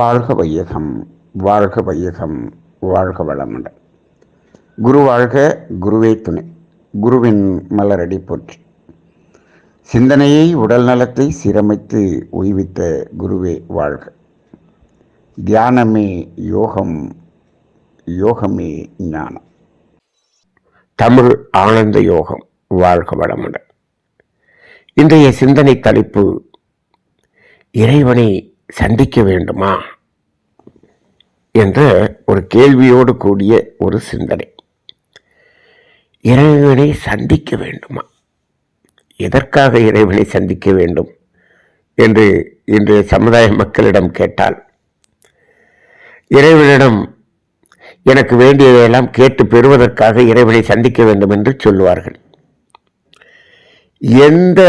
வாழ்க வையகம், வாழ்க வையகம், வாழ்க வளமுடன். குரு வாழ்க, குருவே துணை. குருவின் மலரடி போற்றி. சிந்தனையை, உடல் நலத்தை சீரமைத்து உய்வித்த குருவே வாழ்க. தியானமே யோகம், யோகமே ஞானம். தமிழ் ஆனந்த யோகம். வாழ்க வளமுடன். இன்றைய சிந்தனை தலைப்பு, இறைவனை சந்திக்க வேண்டுமா என்ற ஒரு கேள்வியோடு கூடிய ஒரு சிந்தனை. இறைவனை சந்திக்க வேண்டுமா? எதற்காக இறைவனை சந்திக்க வேண்டும் என்று இன்றைய சமுதாய மக்களிடம் கேட்டால், இறைவனிடம் எனக்கு வேண்டியதையெல்லாம் கேட்டு பெறுவதற்காக இறைவனை சந்திக்க வேண்டும் என்று சொல்லுவார்கள். எந்த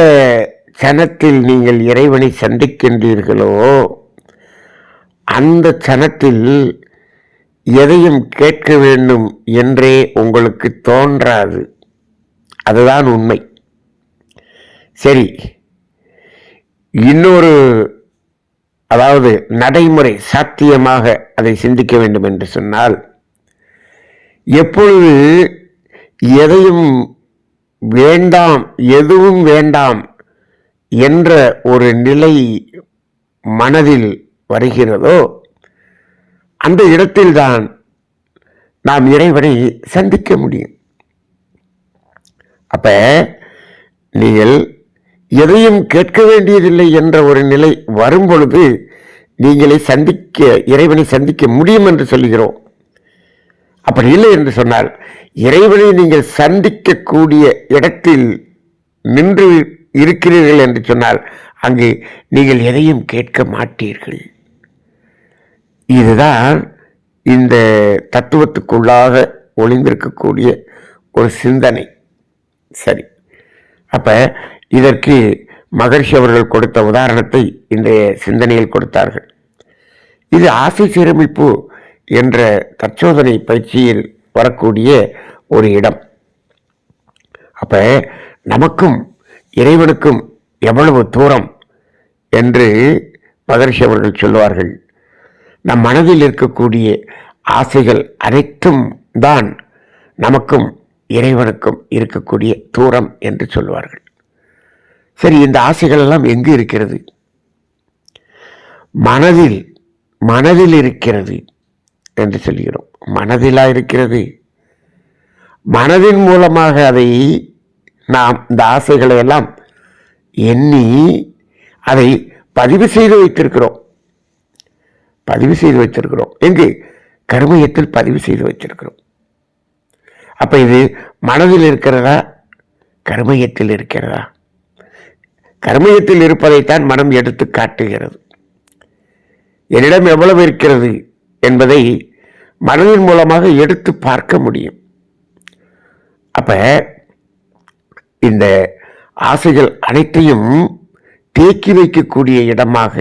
சனத்தில் நீங்கள் இறைவனை சந்திக்கின்றீர்களோ அந்த சனத்தில் எதையும் கேட்க வேண்டும் என்றே உங்களுக்கு தோன்றாது. அதுதான் உண்மை. சரி, இன்னொரு நடைமுறை சாத்தியமாக அதை சிந்திக்க வேண்டும் என்று சொன்னால், எப்பொழுது எதையும் வேண்டாம், எதுவும் வேண்டாம் என்ற ஒரு நிலை மனதில் வருகிறதோ அந்த இடத்தில்தான் நாம் இறைவனை சந்திக்க முடியும். அப்ப நீங்கள் எதையும் கேட்க வேண்டியதில்லை என்ற ஒரு நிலை வரும் பொழுது நீங்களே இறைவனை சந்திக்க முடியும் என்று சொல்கிறோம். அப்படி இல்லை என்று சொன்னால், இறைவனை நீங்கள் சந்திக்கக்கூடிய இடத்தில் நின்று இருக்கிறீர்கள் என்று சொன்னால் அங்கு நீங்கள் எதையும் கேட்க மாட்டீர்கள். இதுதான் இந்த தத்துவத்துக்குள்ளாக ஒளிந்திருக்கக்கூடிய ஒரு சிந்தனை. சரி, அப்ப இதற்கு மகர்ஷி அவர்கள் கொடுத்த உதாரணத்தை இன்றைய சிந்தனையில் கொடுத்தார்கள். இது ஆசை சீரமைப்பு என்ற தற்சோதனை பயிற்சியில் வரக்கூடிய ஒரு இடம். அப்ப நமக்கும் இறைவனுக்கும் எவ்வளவு தூரம் என்று மகர்ஷி அவர்கள் சொல்லுவார்கள். நம் மனதில் இருக்கக்கூடிய ஆசைகள் அனைத்தும் தான் நமக்கும் இறைவனுக்கும் இருக்கக்கூடிய தூரம் என்று சொல்லுவார்கள். சரி, இந்த ஆசைகள் எல்லாம் எங்கு இருக்கிறது? மனதில் இருக்கிறது என்று சொல்கிறோம். மனதிலா இருக்கிறது? மனதின் மூலமாக அதை நாம் இந்த ஆசைகளை எல்லாம் எண்ணி அதை பதிவு செய்து வைத்திருக்கிறோம். எங்கு? கர்மயத்தில் பதிவு செய்து வைத்திருக்கிறோம். அப்ப இது மனதில் இருக்கிறதா, கர்மயத்தில் இருக்கிறதா? கர்மயத்தில் இருப்பதைத்தான் மனம் எடுத்து காட்டுகிறது. என்னிடம் எவ்வளவு இருக்கிறது என்பதை மனதின் மூலமாக எடுத்து பார்க்க முடியும். அப்ப இந்த ஆசைகள் அனைத்தையும் தேக்கி வைக்கக்கூடிய இடமாக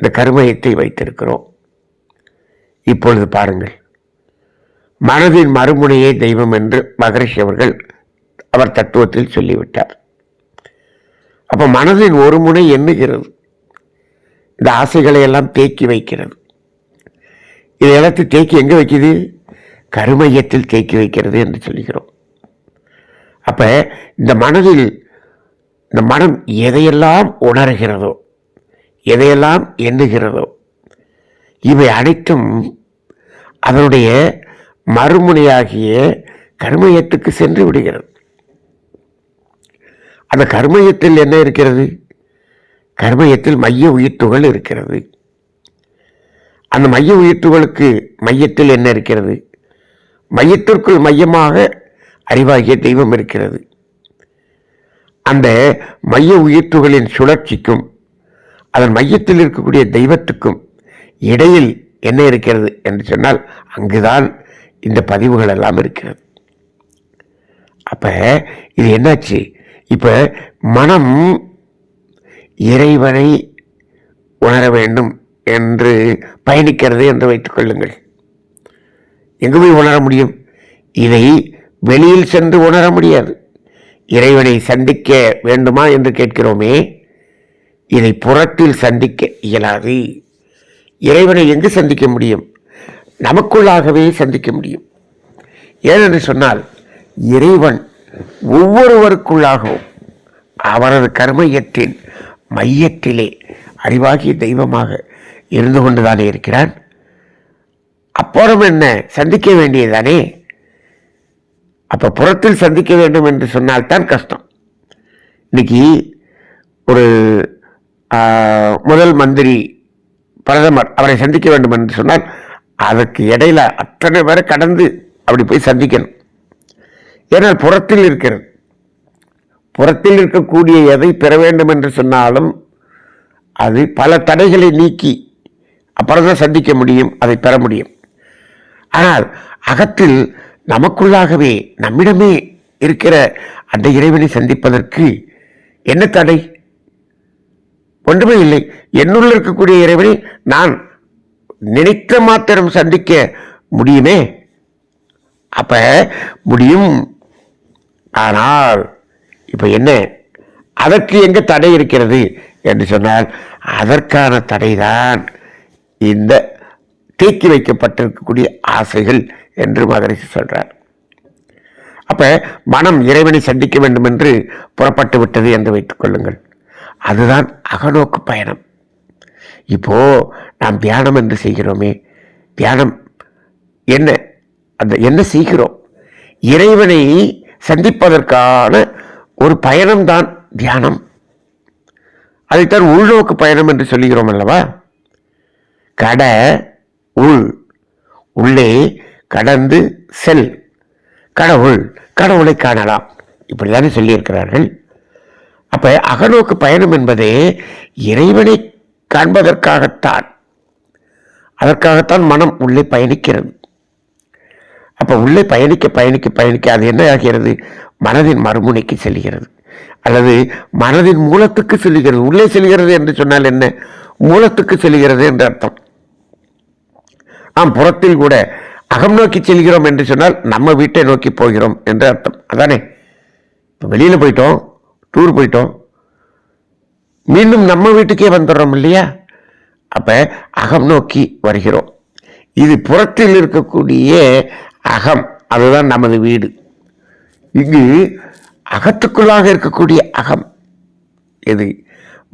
இந்த கர்மயத்தை வைத்திருக்கிறோம். இப்பொழுது பாருங்கள், மனதின் மறுமுனையே தெய்வம் என்று மகரிஷி அவர்கள் அவர் தத்துவத்தில் சொல்லிவிட்டார். அப்ப மனதின் ஒரு முனை எண்ணுகிறது, இந்த ஆசைகளை எல்லாம் தேக்கி வைக்கிறது. இதை எல்லாத்தையும் தேக்கி எங்க வைக்குது? கருமையத்தில் தேக்கி வைக்கிறது என்று சொல்கிறோம். அப்ப இந்த மனம் எதையெல்லாம் உணர்கிறதோ, எதையெல்லாம் எண்ணுகிறதோ, இவை அனைத்தும் அதனுடைய மறுமுனையாகிய கர்மயத்துக்கு சென்று விடுகிறது. அந்த கர்மயத்தில் என்ன இருக்கிறது? கர்மயத்தில் மைய உயிர்த்துகள் இருக்கிறது. அந்த மைய உயிர்த்துகளுக்கு மையத்தில் என்ன இருக்கிறது? மையத்திற்குள் மையமாக அறிவாகிய தெய்வம் இருக்கிறது. அந்த மைய உயிர்த்துகளின் சுழற்சிக்கும் அதன் மையத்தில் இருக்கக்கூடிய தெய்வத்துக்கும் இடையில் என்ன இருக்கிறது என்று சொன்னால் அங்குதான் இந்த பதிவுகள் எல்லாம் இருக்கிறது. அப்ப இது என்னாச்சு? இப்ப மனம் இறைவனை உணர வேண்டும் என்று பயணிக்கிறது என்று வைத்துக் கொள்ளுங்கள். எங்கு போய் உணர முடியும்? இதை வெளியில் சென்று உணர முடியாது. இறைவனை சந்திக்க வேண்டுமா என்று கேட்கிறோமே, இதை புறத்தில் சந்திக்க இயலாது. இறைவனை எங்கு சந்திக்க முடியும்? நமக்குள்ளாகவே சந்திக்க முடியும். ஏனென்று சொன்னால், இறைவன் ஒவ்வொருவருக்குள்ளாகவும் அவரது கர்மயத்தின் மையத்திலே அறிவாகிய தெய்வமாக இருந்து கொண்டுதானே இருக்கிறான். அப்புறம் என்ன, சந்திக்க வேண்டியதானே. அப்ப புறத்தில் சந்திக்க வேண்டும் என்று சொன்னால்தான் கஷ்டம். இன்னைக்கு ஒரு முதல் மந்திரி, பிரதமர், அவரை சந்திக்க வேண்டும் என்று சொன்னால் அதற்கு இடையில அத்தனை பேரை கடந்து அப்படி போய் சந்திக்கணும். ஏன்னால் புறத்தில் இருக்கிறது. புறத்தில் இருக்கக்கூடிய எதை பெற வேண்டும் என்று சொன்னாலும் அது பல தடைகளை நீக்கி அப்புறம் தான் சந்திக்க முடியும், அதை பெற முடியும். ஆனால் அகத்தில் நமக்குள்ளாகவே நம்மிடமே இருக்கிற அந்த இறைவனை சந்திப்பதற்கு என்ன தடை? ஒன்றுமே இல்லை. என்னுள்ள இருக்கக்கூடிய இறைவனை நான் நினைத்த மாத்திரம் சந்திக்க முடியுமே. அப்ப முடியும். ஆனால் இப்ப என்ன, அதற்கு எங்க தடை இருக்கிறது என்று சொன்னால், அதற்கான தடைதான் இந்த தேக்கி வைக்கப்பட்டிருக்கக்கூடிய ஆசைகள் என்று மகரிஷி சொல்றார். அப்ப மனம் இறைவனை சந்திக்க வேண்டும் என்று புறப்பட்டு விட்டது என்று வைத்துக் கொள்ளுங்கள். அதுதான் அகநோக்கு பயணம். இப்போ நாம் தியானம் என்று செய்கிறோமே, தியானம் என்ன, அந்த என்ன செய்கிறோம்? இறைவனை சந்திப்பதற்கான ஒரு பயணம்தான் தியானம். அதைத்தான் உள்நோக்கு பயணம் என்று சொல்லுகிறோம் அல்லவா? கட உள், உள்ளே கடந்து செல், கடவுளை காணலாம், இப்படித்தானே சொல்லியிருக்கிறார்கள். அப்ப அகநோக்கு பயணம் என்பதே இறைவனை காண்பதற்காகத்தான். அதற்காகத்தான் மனம் உள்ளே பயணிக்கிறது. அப்ப உள்ளே பயணிக்க பயணிக்க பயணிக்க அது என்ன ஆகிறது? மனதின் மறுமுனைக்கு செல்கிறது, அல்லது மனதின் மூலத்துக்கு செல்கிறது. உள்ளே செல்கிறது என்று சொன்னால் என்ன? மூலத்துக்கு செல்கிறது என்று அர்த்தம். நாம் புறத்தில் கூட அகம் நோக்கி செல்கிறோம் என்று சொன்னால் நம்ம வீட்டை நோக்கி போகிறோம் என்று அர்த்தம். அதானே? இப்போ வெளியில் போயிட்டோம், டூர் போயிட்டோம், மீண்டும் நம்ம வீட்டுக்கே வந்துடுறோம் இல்லையா? அப்ப அகம் நோக்கி வருகிறோம். இது புறத்தில் இருக்கக்கூடிய அகம், அதுதான் நமது வீடு. இங்கு அகத்துக்குள்ளாக இருக்கக்கூடிய அகம் எது?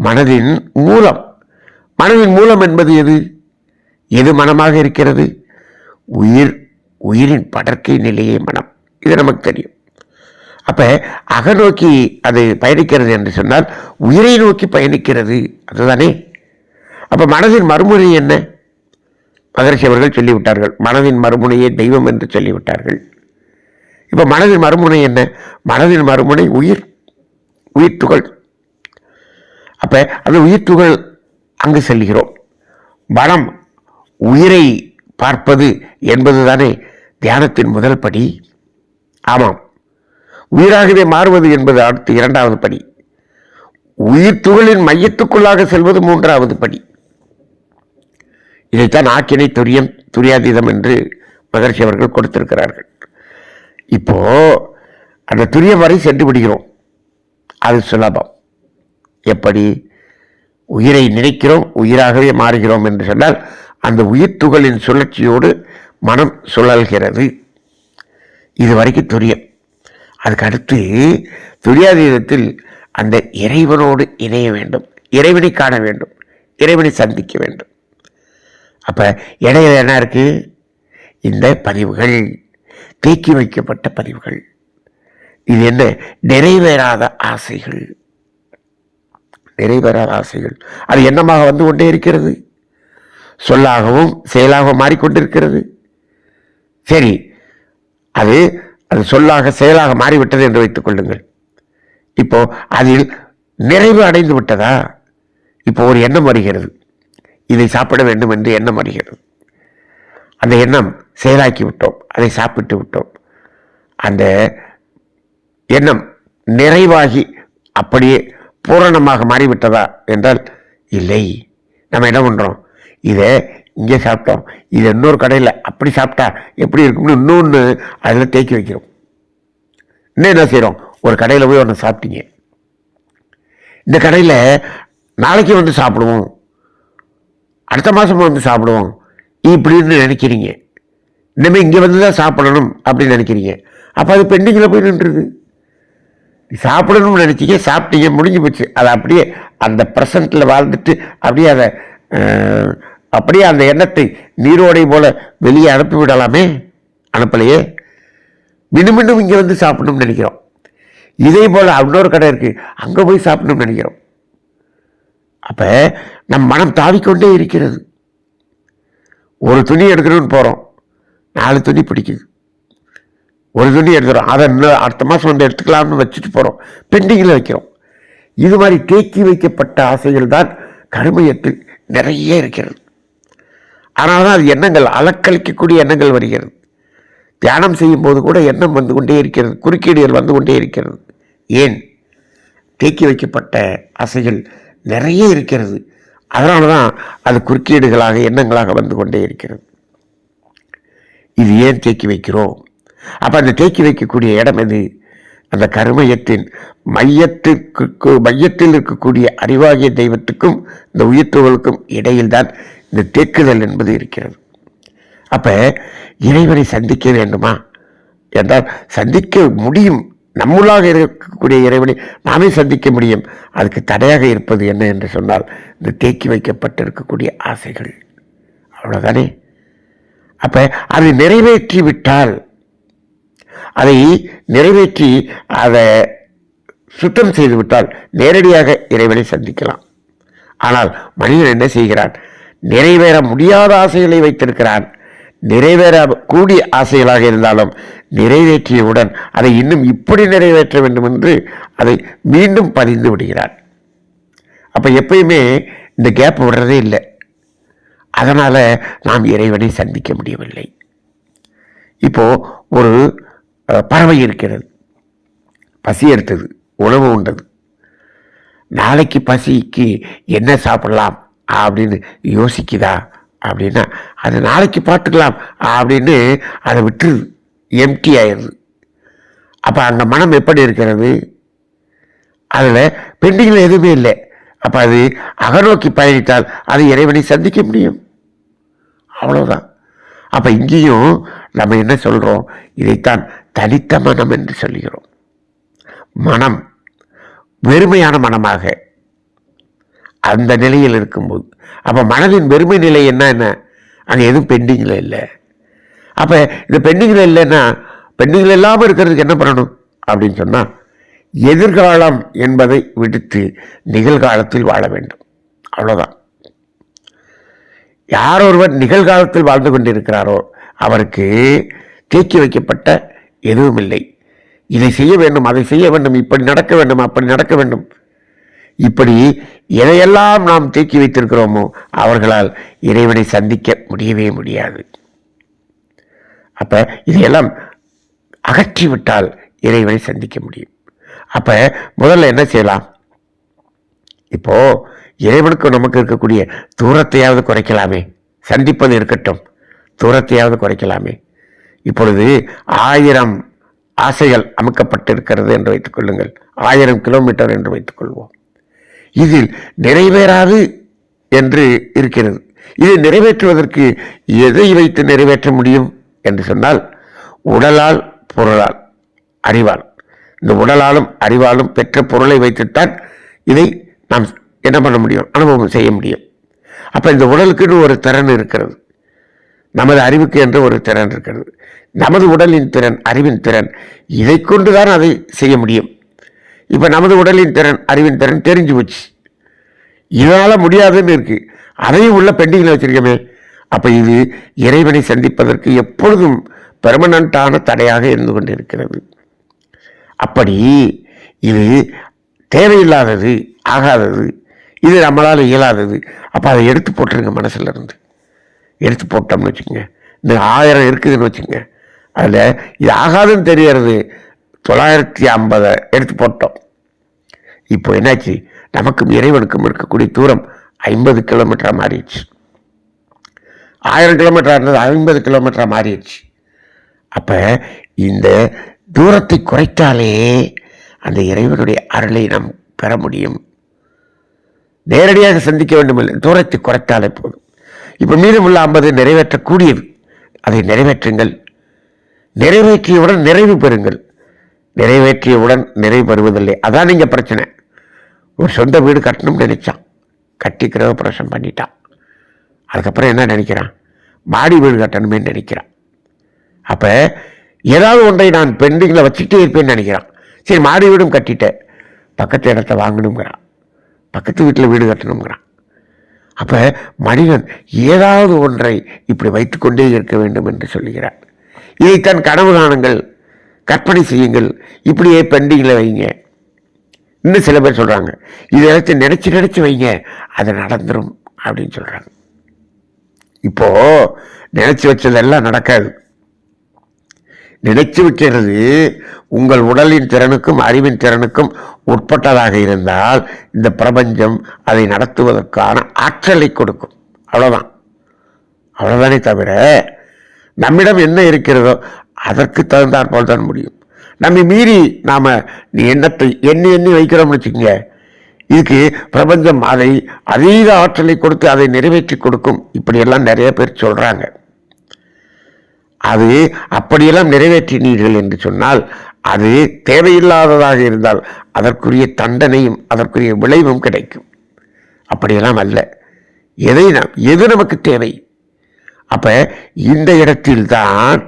மனதின் மூலம். மனதின் மூலம் என்பது எது? எது மனமாக இருக்கிறது? உயிரின் படர்க்கை நிலையே மனம். இது நமக்கு தெரியும். அப்ப அகநோக்கி அது பயணிக்கிறது என்று சொன்னால் உயிரை நோக்கி பயணிக்கிறது, அதுதானே? அப்ப மனதின் மறுமுனை என்ன? மகரிஷி அவர்கள் சொல்லிவிட்டார்கள், மனதின் மறுமுனையே தெய்வம் என்று சொல்லிவிட்டார்கள். இப்ப மனதின் மறுமுனை என்ன? மனதின் மறுமுனை உயிர் துகள். அப்ப அந்த உயிர் துகள் அங்கு செல்கிறோம். மனம் உயிரை பார்ப்பது என்பதுதானே தியானத்தின் முதல் படி. ஆமாம், உயிராகவே மாறுவது என்பது அடுத்து இரண்டாவது படி. உயிர் துகளின் மையத்துக்குள்ளாக செல்வது மூன்றாவது படி. இதைத்தான் ஆக்கினை துரியம் துரியாதீதம் என்று மகரிஷி அவர்கள் கொடுத்திருக்கிறார்கள். இப்போ அந்த துரியம் வரை சென்று விடுகிறோம். அது சுலபம். எப்படி? உயிரை நினைக்கிறோம், உயிராகவே மாறுகிறோம் என்று சொன்னால் அந்த உயிர் துகளின் சுழற்சியோடு மனம் சுழல்கிறது. இது வரைக்கும் துரியம். அதுக்கு அடுத்து துரியாதீதத்தில் அந்த இறைவனோடு இணைய வேண்டும், இறைவனை காண வேண்டும், இறைவனை சந்திக்க வேண்டும். அப்ப இடையில என்ன இருக்கு? இந்த பதிவுகள், தேக்கி வைக்கப்பட்ட பதிவுகள். இது என்ன? நிறைவேறாத ஆசைகள். நிறைவேறாத ஆசைகள் அது எண்ணமாக வந்து கொண்டே இருக்கிறது, சொல்லாகவும் செயலாகவும் மாறிக்கொண்டிருக்கிறது. சரி, அது சொல்லாக செயலாக மாறிவிட்டது என்று வைத்துக் கொள்ளுங்கள். இப்போ அதில் நிறைவு அடைந்து விட்டதா? இப்போ ஒரு எண்ணம் வருகிறது, இதை சாப்பிட வேண்டும் என்று எண்ணம் வருகிறது. அந்த எண்ணம் செயலாக்கி விட்டோம், அதை சாப்பிட்டு விட்டோம். அந்த எண்ணம் நிறைவாகி அப்படியே பூரணமாக மாறிவிட்டதா என்றால் இல்லை. நம்ம என்ன பண்றோம்? இதை இங்கே சாப்பிட்டோம், இது இன்னொரு கடையில் அப்படி சாப்பிட்டா எப்படி இருக்கும்னு இன்னொன்று அதில் தேக்கி வைக்கிறோம். இன்னும் என்ன செய்கிறோம்? ஒரு கடையில் போய் ஒன்று சாப்பிட்டீங்க, இந்த கடையில் நாளைக்கு வந்து சாப்பிடுவோம் அடுத்த மாதம் வந்து சாப்பிடுவோம் இப்படின்னு நினைக்கிறீங்க. இனிமேல் இங்கே வந்து தான் சாப்பிடணும் அப்படின்னு நினைக்கிறீங்க. அப்போ அது பெண்டிங்கில் போய் நின்றுது. சாப்பிடணும்னு நினச்சிங்க, சாப்பிட்டீங்க, முடிஞ்சு போச்சு. அதை அப்படியே அந்த ப்ரெசண்ட்டில் வாழ்ந்துட்டு அப்படியே அதை அப்படியே அந்த எண்ணத்தை நீரோடை போல வெளியே அனுப்பி விடலாமே. அனுப்பலையே. மீண்டும் மீண்டும் இங்கே வந்து சாப்பிடணும்னு நினைக்கிறோம். இதே போல் இன்னொரு கடை இருக்குது, அங்கே போய் சாப்பிடணும்னு நினைக்கிறோம். அப்போ நம் மனம் தாவிக்கொண்டே இருக்கிறது. ஒரு துணி எடுக்கணும்னு போகிறோம், 4 துணி பிடிக்குது. ஒரு துணி எடுத்துகிறோம், அதை இன்னும் அடுத்த மாதம் வந்து எடுத்துக்கலாம்னு வச்சுட்டு போகிறோம், பெண்டிங்கில் வைக்கிறோம். இது மாதிரி தேக்கி வைக்கப்பட்ட ஆசைகள் தான் கருமையத்தில் நிறைய இருக்கிறது. ஆனால் தான் அது எண்ணங்கள், அலக்களிக்கக்கூடிய எண்ணங்கள் வருகிறது. தியானம் செய்யும் போது கூட எண்ணம் வந்து கொண்டே இருக்கிறது, குறுக்கீடுகள் வந்து கொண்டே இருக்கிறது. ஏன்? தேக்கி வைக்கப்பட்ட ஆசைகள் நிறைய இருக்கிறது. அதனால தான் அது குறுக்கீடுகளாக, எண்ணங்களாக வந்து கொண்டே இருக்கிறது. இது ஏன் தேக்கி வைக்கிறோம்? அப்போ அந்த தேக்கி வைக்கக்கூடிய இடம் எது? அந்த கருமையத்தின் மையத்தில் இருக்கக்கூடிய அறிவாகிய தெய்வத்துக்கும் இந்த உயிர்த்துவலுக்கும் இடையில் தான் இந்த தேக்குதல் என்பது இருக்கிறது. அப்போ இறைவனை சந்திக்க வேண்டுமா என்றால் சந்திக்க முடியும். நம்மளாக இருக்கக்கூடிய இறைவனை நாமே சந்திக்க முடியும். அதுக்கு தடையாக இருப்பது என்ன என்று சொன்னால் இந்த தேக்கி வைக்கப்பட்டிருக்கக்கூடிய ஆசைகள். அவ்வளோதானே. அப்போ அதை நிறைவேற்றி விட்டால், அதை நிறைவேற்றி அதை சுத்தம் செய்து விட்டால் நேரடியாக இறைவனை சந்திக்கலாம். ஆனால் மனிதன் என்ன செய்கிறான்? நிறைவேற முடியாத ஆசைகளை வைத்திருக்கிறான். நிறைவேறக்கூடிய ஆசைகளாக இருந்தாலும் நிறைவேற்றியவுடன் அதை இன்னும் இப்படி நிறைவேற்ற வேண்டும் என்று அதை மீண்டும் பதிந்து விடுகிறான். அப்போ எப்பயுமே இந்த கேப் விடுறதே இல்லை. அதனால் நாம் இறைவனை சந்திக்க முடியவில்லை. இப்போது ஒரு பறவை இருக்கிறது, பசி எடுத்தது, உணவு உண்டது. நாளைக்கு பசிக்கு என்ன சாப்பிடலாம் அப்படின்னு யோசிக்குதா அப்படின்னா அது நாளைக்கு பார்த்துக்கலாம் அப்படின்னு அதை விட்டுருது, எம்டி ஆயிடுது. அப்போ அந்த மனம் எப்படி இருக்கிறது? அதில் பெண்டிங்கில் எதுவுமே இல்லை. அப்போ அது அகநோக்கி பயணித்தால் அது இறைவனை சந்திக்க முடியும். அவ்வளோதான். அப்போ இங்கேயும் நம்ம என்ன சொல்கிறோம்? இதைத்தான் தனித்த மனம் என்று சொல்கிறோம். மனம் வெறுமையான மனமாக அந்த நிலையில் இருக்கும்போது, அப்போ மனதின் வெறுமை நிலை என்ன? அங்கே எதுவும் பெண்டிங்கில் இல்லை. அப்போ இந்த பெண்டிங்கில் இல்லைன்னா, பெண்டிங்கில் இல்லாமல் இருக்கிறதுக்கு என்ன பண்ணணும் அப்படின்னு சொன்னால், எதிர்காலம் என்பதை விடுத்து நிகழ்காலத்தில் வாழ வேண்டும். அவ்வளோதான். யார் ஒருவர் நிகழ்காலத்தில் வாழ்ந்து கொண்டிருக்கிறாரோ அவருக்கு தேக்கி வைக்கப்பட்ட எதுவும் இல்லை. இதை செய்ய வேண்டும், அதை செய்ய வேண்டும், இப்படி நடக்க வேண்டும், அப்படி நடக்க வேண்டும், இப்படி எதையெல்லாம் நாம் தேக்கி வைத்திருக்கிறோமோ அவர்களால் இறைவனை சந்திக்க முடியவே முடியாது. அப்போ இதையெல்லாம் அகற்றிவிட்டால் இறைவனை சந்திக்க முடியும். அப்போ முதல்ல என்ன செய்யலாம்? இப்போது இறைவனுக்கு நமக்கு இருக்கக்கூடிய தூரத்தையாவது குறைக்கலாமே. சந்திப்பது இருக்கட்டும், தூரத்தையாவது குறைக்கலாமே. இப்பொழுது 1000 ஆசைகள் அமுக்கப்பட்டிருக்கிறது என்று வைத்துக் கொள்ளுங்கள், 1000 கிலோமீட்டர் என்று வைத்துக் கொள்வோம். இதில் நிறைவேறாது என்று இருக்கிறது. இதை நிறைவேற்றுவதற்கு எதை வைத்து நிறைவேற்ற முடியும் என்று சொன்னால், உடலால், பொருளால், அறிவால். இந்த உடலாலும் அறிவாலும் பெற்ற பொருளை வைத்துத்தான் இதை நாம் என்ன பண்ண முடியும்? அனுபவம் செய்ய முடியும். அப்போ இந்த உடலுக்குன்னு ஒரு திறன் இருக்கிறது, நமது அறிவுக்கு என்று ஒரு திறன் இருக்கிறது. நமது உடலின் திறன், அறிவின் திறன், இதை கொண்டுதான் அதை செய்ய முடியும். இப்போ நமது உடலின் திறன், அறிவின் திறன் தெரிஞ்சு போச்சு, இதனால் முடியாதுன்னு இருக்கு, அதையும் உள்ள பெண்டிங்கில் வச்சிருக்கமே. அப்போ இது இறைவனை சந்திப்பதற்கு எப்பொழுதும் பெர்மனண்டான தடையாக இருந்து கொண்டிருக்கிறது. அப்படி இது தேவையில்லாதது, ஆகாதது, இது நம்மளால் இயலாதது. அப்போ அதை எடுத்து போட்டுருங்க, மனசில் இருந்து எடுத்து போட்டோம்னு வச்சுக்கோங்க. இந்த 1000 இருக்குதுன்னு வச்சுக்கோங்க, அதில் இது ஆகாதுன்னு தெரியறது 950 எடுத்து போட்டோம். இப்போ என்னாச்சு? நமக்கும் இறைவனுக்கும் இருக்கக்கூடிய தூரம் 50 கிலோமீட்டராக மாறிடுச்சு. 1000 கிலோமீட்டராக இருந்தது 50 கிலோமீட்டராக மாறிடுச்சு. அப்போ இந்த தூரத்தை குறைத்தாலே அந்த இறைவனுடைய அருளை நாம் பெற முடியும். நேரடியாக சந்திக்க வேண்டும் இல்லை, தூரத்தை குறைத்தாலே போதும். இப்போ மீதமுள்ள 50 நிறைவேற்றக்கூடியது. அதை நிறைவேற்றுங்கள். நிறைவேற்றியவுடன் நிறைவு பெறுங்கள். நிறைவேற்றியவுடன் நிறைவு பெறுவதில்லை. அதான் நீங்க பிரச்சனை. ஒரு சொந்த வீடு கட்டணும்னு நினைச்சான், கட்டி கிரகப்பிரவேசம் பண்ணிட்டான். அதுக்கப்புறம் என்ன நினைக்கிறான்? மாடி வீடு கட்டணுமே நினைக்கிறான். அப்ப ஏதாவது ஒன்றை நான் பெண்டிங்கில் வச்சுக்கிட்டே இருப்பேன்னு நினைக்கிறான். சரி, மாடி வீடும் கட்டிட்டேன், பக்கத்து இடத்த வாங்கணுங்கிறான், பக்கத்து வீட்டில் வீடு கட்டணுங்கிறான். அப்ப மனிதன் ஏதாவது ஒன்றை இப்படி வைத்துக்கொண்டே இருக்க வேண்டும் என்று சொல்லுகிறார். இதைத்தான் கனவு காணுங்கள், கற்பனை செய்யுங்கள், இப்படியே பெண்டிங்கில் வைங்க. இன்னும் சில பேர் சொல்றாங்க, இதை நினைச்சு வைங்க, அது நடந்துரும் அப்படின்னு சொல்றாங்க. இப்போ நினைச்சு வச்சதெல்லாம் நடக்காது. நினைச்சு வைக்கிறது உங்கள் உடலின் திறனுக்கும் அறிவின் திறனுக்கும் உட்பட்டதாக இருந்தால் இந்த பிரபஞ்சம் அதை நடத்துவதற்கான ஆற்றலை கொடுக்கும். அவ்வளவுதான். அவ்வளவுதானே தவிர நம்மிடம் என்ன இருக்கிறதோ அதற்கு தகுந்தாற்போல் தான் முடியும். நம்மை மீறி நாம எண்ணத்தை எண்ணி வைக்கிறோம்னு வச்சுக்கோங்க, இதுக்கு பிரபஞ்சம் அதை அதீத ஆற்றலை கொடுத்து அதை நிறைவேற்றி கொடுக்கும். இப்படியெல்லாம் நிறைய பேர் சொல்றாங்க. அது அப்படியெல்லாம் நிறைவேற்றினீர்கள் என்று சொன்னால் அது தேவையில்லாததாக இருந்தால் அதற்குரிய தண்டனையும் அதற்குரிய விளைவும் கிடைக்கும். அப்படியெல்லாம் அல்ல. எது நமக்கு தேவை? அப்ப இந்த இடத்தில்தான்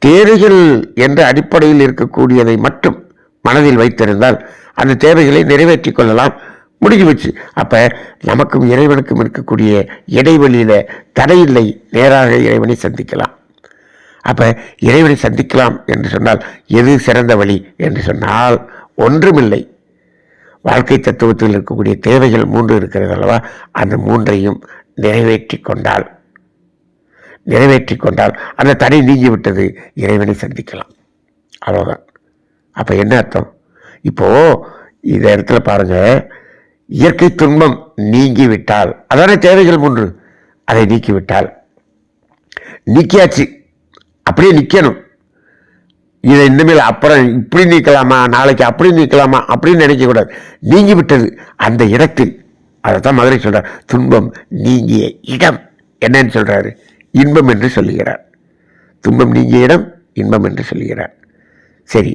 தேவைகள் என்ற அடிப்படையில் இருக்கக்கூடியதை மட்டும் மனதில் வைத்திருந்தால் அந்த தேவைகளை நிறைவேற்றிக் கொள்ளலாம். முடிஞ்சு வச்சு. அப்ப நமக்கும் இறைவனுக்கும் இருக்கக்கூடிய இடைவெளியில தடையில்லை, நேராக இறைவனை சந்திக்கலாம். அப்ப இறைவனை சந்திக்கலாம் என்று சொன்னால் எது சிறந்த வழி என்று சொன்னால் ஒன்றுமில்லை. வாழ்க்கை தத்துவத்தில் இருக்கக்கூடிய தேவைகள் 3 இருக்கிறது அல்லவா? அந்த 3ஐயும் நிறைவேற்றி கொண்டால் அந்த தடை நீங்கிவிட்டது, இறைவனை சந்திக்கலாம். அவ்வளவுதான். அப்ப என்ன அர்த்தம்? இப்போ இந்த இடத்துல பாருங்க, இயற்கை துன்பம் நீங்கிவிட்டால், அதான தேவைகள் 3, அதை நீக்கிவிட்டால் நீக்கியாச்சு, அப்படியே நிக்கணும். இதை இனிமேல் அப்புறம் இப்படி நீக்கலாமா, நாளைக்கு அப்படி நீக்கலாமா அப்படின்னு நினைக்க கூடாது. நீங்கி விட்டது அந்த இடத்தில். அதைத்தான் மதுரை சொல்றார், துன்பம் நீங்கிய இடம் என்னன்னு சொல்றாரு? இன்பம் என்று சொல்லுகிறார். துன்பம் நீங்கிய இடம் இன்பம் என்று சொல்லுகிறார். சரி,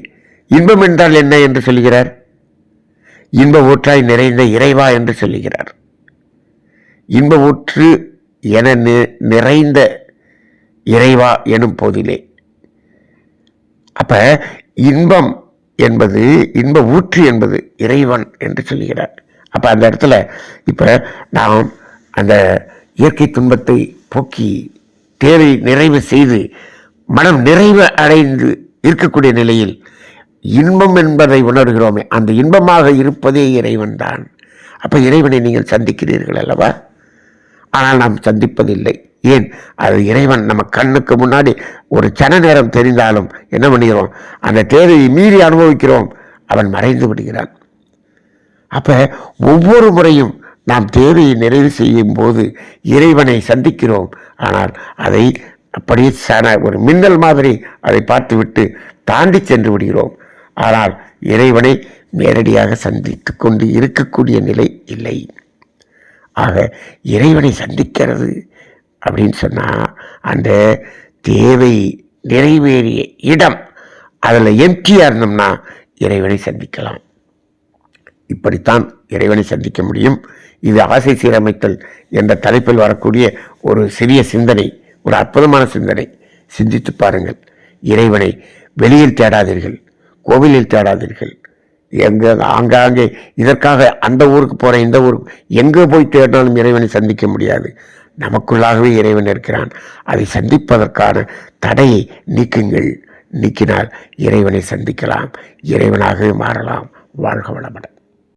இன்பம் என்றால் என்ன என்று சொல்லுகிறார்? இன்ப ஊற்றாய் நிறைந்த இறைவா என்று சொல்லுகிறார். இன்ப ஊற்று என நிறைந்த இறைவா எனும் போதிலே, அப்ப இன்பம் என்பது, இன்ப ஊற்று என்பது இறைவன் என்று சொல்லுகிறார். அப்ப அந்த இடத்துல இப்ப நாம் அந்த இயற்கை துன்பத்தை போக்கி தேவை நிறைவு செய்து மனம் நிறைவு அடைந்து இருக்கக்கூடிய நிலையில் இன்பம் என்பதை உணர்கிறோமே, அந்த இன்பமாக இருப்பதே இறைவன் தான். அப்ப இறைவனை நீங்கள் சந்திக்கிறீர்கள் அல்லவா? ஆனால் நாம் சந்திப்பதில்லை. ஏன்? அது இறைவன் நம்ம கண்ணுக்கு முன்னாடி ஒரு சன நேரம் தெரிந்தாலும் என்ன பண்ணுகிறோம்? அந்த தேவையை மீறி அனுபவிக்கிறோம், அவன் மறைந்து விடுகிறான். அப்ப ஒவ்வொரு முறையும் நாம் தேவையை நிறைவு செய்யும் போது இறைவனை சந்திக்கிறோம். ஆனால் அதை அப்படியே ஒரு மின்னல் மாதிரி அதை பார்த்துவிட்டு தாண்டி சென்று விடுகிறோம். ஆனால் இறைவனை நேரடியாக சந்தித்து கொண்டு இருக்கக்கூடிய நிலை இல்லை. ஆக இறைவனை சந்திக்கிறது அப்படின்னு சொன்னா அந்த தேவை நிறைவேறிய இடம் அதில் எம்டியா இருந்தோம்னா இறைவனை சந்திக்கலாம். இப்படித்தான் இறைவனை சந்திக்க முடியும். இது ஆசை சீரமைத்தல் என்ற தலைப்பில் வரக்கூடிய ஒரு சிறிய சிந்தனை, ஒரு அற்புதமான சிந்தனை. சிந்தித்து பாருங்கள். இறைவனை வெளியில் தேடாதீர்கள், கோவிலில் தேடாதீர்கள். ஆங்காங்கே இதற்காக அந்த ஊருக்கு போறேன், இந்த ஊருக்கு, எங்கே போய் தேடினாலும் இறைவனை சந்திக்க முடியாது. நமக்குள்ளாகவே இறைவன் இருக்கிறான். அதை சந்திப்பதற்கான தடையை நீக்குங்கள். நீக்கினால் இறைவனை சந்திக்கலாம், இறைவனாகவே மாறலாம். வாழ்க வளமுடன்.